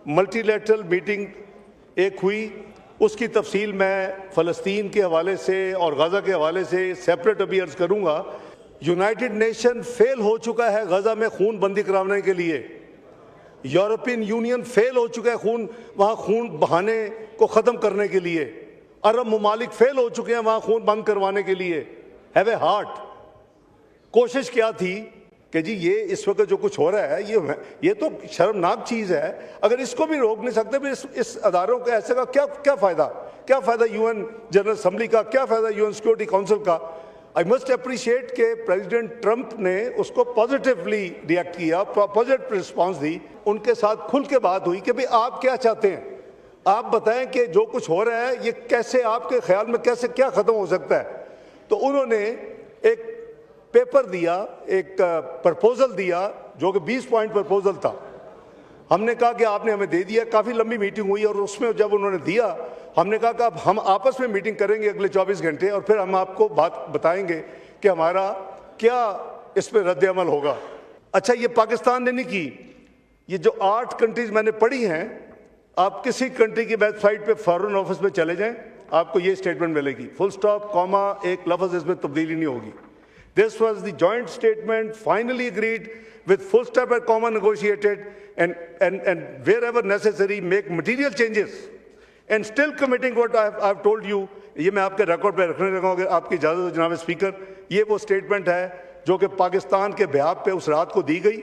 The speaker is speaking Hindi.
मल्टीलैटरल मीटिंग एक हुई, उसकी तफसील मैं फ़लस्तीन के हवाले से और गज़ा के हवाले से सेपरेट अभी अर्ज़ करूँगा। यूनाइटेड नेशन फेल हो चुका है गज़ा में खून बंदी कराने के लिए। यूरोपियन यूनियन फेल हो चुका है वहाँ खून बहाने को ख़त्म करने के लिए। अरब ममालिक फेल हो चुके हैं वहाँ खून बंद करवाने के लिए। Have a heart. कोशिश क्या थी कि जी ये इस वक्त जो कुछ हो रहा है ये तो शर्मनाक चीज़ है। अगर इसको भी रोक नहीं सकते फिर इस अदारों के ऐसे का क्या फ़ायदा यूएन जनरल असम्बली का, क्या फ़ायदा यूएन सिक्योरिटी काउंसिल का। आई मस्ट अप्रिशिएट के प्रेसिडेंट ट्रंप ने उसको पॉजिटिवली रिएक्ट किया, पॉजिटिव रिस्पॉन्स दी। उनके साथ खुल के बात हुई कि भाई आप क्या चाहते हैं, आप बताएं कि जो कुछ हो रहा है ये कैसे आपके ख्याल में कैसे क्या ख़त्म हो सकता है। तो उन्होंने एक पेपर दिया, एक प्रपोजल दिया जो कि 20 पॉइंट प्रपोजल था। हमने कहा कि आपने हमें दे दिया। काफ़ी लंबी मीटिंग हुई और उसमें जब उन्होंने दिया हमने कहा कि अब हम आपस में मीटिंग करेंगे अगले 24 घंटे और फिर हम आपको बात बताएंगे कि हमारा क्या इस पर रद्द अमल होगा। अच्छा, ये पाकिस्तान ने नहीं की। ये जो 8 कंट्रीज़ मैंने पढ़ी हैं, आप किसी कंट्री की वेबसाइट पे फॉरेन ऑफिस में चले जाएं, आपको ये स्टेटमेंट मिलेगी। फुल स्टॉप, कॉमा, एक लफ्ज़ इसमें तब्दीली नहीं होगी। This was the joint statement finally agreed with full stop and comma negotiated and wherever necessary make material changes and still committing what I've told you। ये मैं आपके रिकॉर्ड पे रखने लगा हूँ, आपकी इजाज़त हो जनाब स्पीकर। ये वो स्टेटमेंट है जो कि पाकिस्तान के बिहाफ पे उस रात को दी गई।